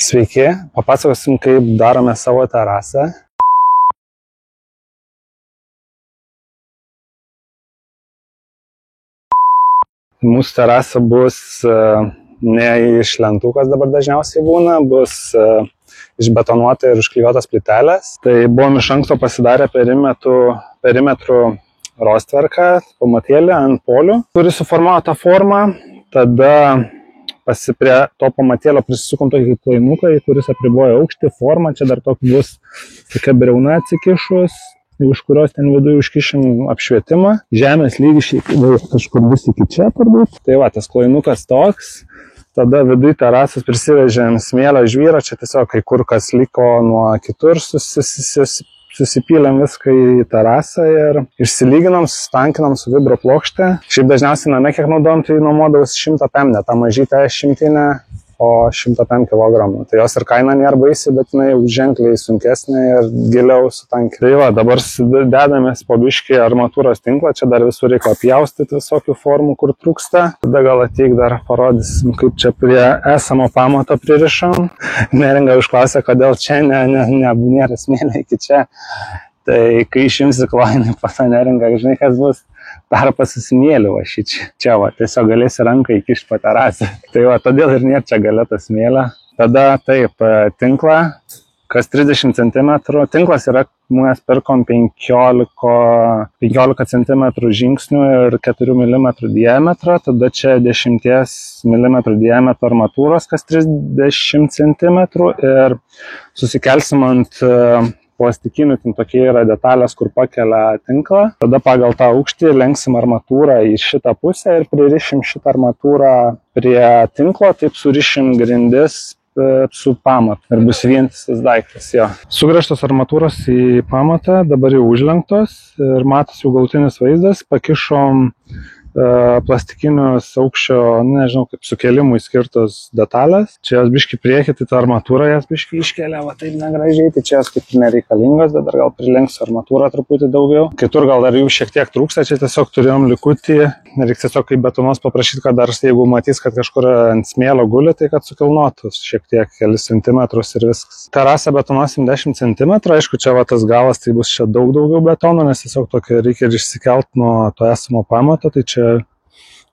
Sveiki, papasakosim, kaip darome savo terasą. Mūsų terasa bus ne iš lentų, kas dabar dažniausiai būna, bus išbetonuota ir užklijuotas plytelės. Tai buvom iš anksto pasidarę perimetrų rostverką, pamatėlį ant polių, kuris suformavo tą formą. Tada prie to pamatėlio prisisukom tokį klainuką, kuris apriboja aukštį, formą. Čia dar bus tokia briauna atsikišus, už kurios ten viduje užkišim apšvietimą. Žemės lygis kažkur bus iki čia turbūt. Tai va, tas klainukas toks. Tada viduje terasos prisivežėm smėlio žvyrą. Čia tiesiog kai kur kas liko nuo kitur, susipylėm viską į terasą ir išsilyginom, sustankinom su vibro plokšte. Šiaip dažniausiai name kiek naudojom, tai nuomodavus 100 pem, ne tą mažytę šimtinę, o 105 kg. Tai jos ir kaina nėra baisi, bet jinai ženkliai sunkesnė ir giliau sutankė. Tai va, dabar dedamės po biškį armatūros tinklą, čia dar visur reikia apjaustyti visokių formų, kur trūksta. Tada gal ateik dar parodysim, kaip čia prie esamo pamato pririšam. Neringa užklausė, kodėl čia nėra smėlio iki čia. Tai kai išimsi klojinį, pas Neringa, žinai, kas bus? Tarpas su smėliu va čia va, tiesiog galėsi ranką įkišti po terasą. Tai va, todėl ir nėra čia gale tą smėlio. Tada taip, tinklą, kas 30 cm. Tinklas yra, mes pirkom 15 cm žingsnių ir 4 mm diametro. Tada čia 10 mm diametro armatūros, kas 30 cm. Ir susikelsim ant plastikinių, tokie yra detalės, kur pakelia tinklą. Tada pagal tą aukštį lenksim armatūrą į šitą pusę ir pririšim šitą armatūrą prie tinklo, taip surišim grindis su pamatu ir bus vientisas daiktas. Jo. Sugręžtos armatūros į pamatą, dabar jau užlenktos ir matos jau galutinis vaizdas. Pakišom plastikinius aukščio, nežinau, kaip sukelimui skirtos detalės. Čia jos biški priekį, tai ta armatūra jas biški iškelia, va taip negražiai, tai čia jos kaip nereikalingos, bet dar gal prilenksiu armatūrą truputį daugiau. Kitur gal dar jų šiek tiek trūksta, čia tiesiog turėjom likutį, reikia tiesiog kaip betonos paprašyti, kad dar jeigu matys, kad kažkur ant smėlio guli, tai kad sukilnotų šiek tiek kelis centimetrus ir viskas. Terasą betonuosim 10 cm, aišku, čia va tas galas, tai bus čia daug daugiau betono, nes tiesiog tokio reikia ir išsikelt nuo to esamo pamato, tai čia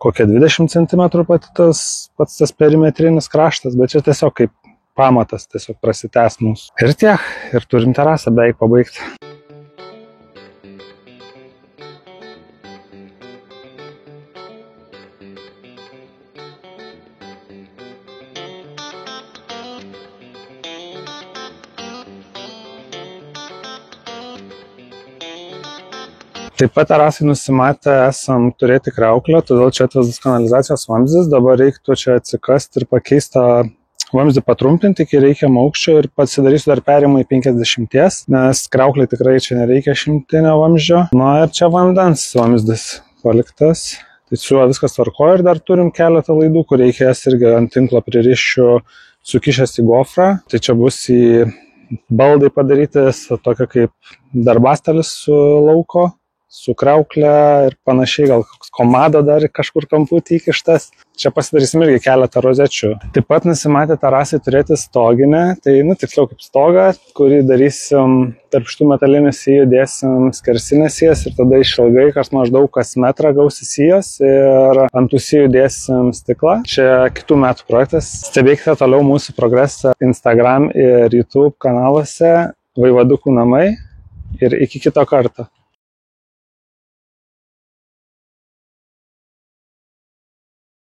kokie 20 cm pats tas perimetrinis kraštas, bet čia tiesiog kaip pamatas, tiesiog prasitęs mūsų. Ir tiek, ir turim terasą beveik pabaigti. Taip pat terasai nusimatę esam turėti kriauklę, todėl čia atvedas kanalizacijos vamzdis. Dabar reiktų čia atsikasti ir pakeisti vamzdį patrumpinti iki reikiamo aukščio ir pasidarysiu dar perėjimą į 50, nes kriauklei tikrai čia nereikia 100 vamzdžio. Na ir čia vandens vamzdis paliktas. Tai su juo viskas tvarkoja ir dar turim keletą laidų, kur reikės irgi ant tinklo pririšiu sukišęs į gofrą. Tai čia bus į baldai padarytis, tokia kaip darbastelis su lauko, su kriauklė ir panašiai, gal komada dar kažkur kamputį įkištas. Čia pasidarysim irgi keletą rozečių. Taip pat nusimatė terasai turėti stoginę, tai tiksliau kaip stogą, kurį darysim tarp šitų metalinių sijų, dėsim skersinės sijas ir tada išilgai maždaug kas metrą gausis sijos ir ant tų sijų dėsim stiklą. Čia kitų metų projektas. Stebėkite toliau mūsų progresą Instagram ir YouTube kanaluose Vaivadukų namai ir iki kito karto.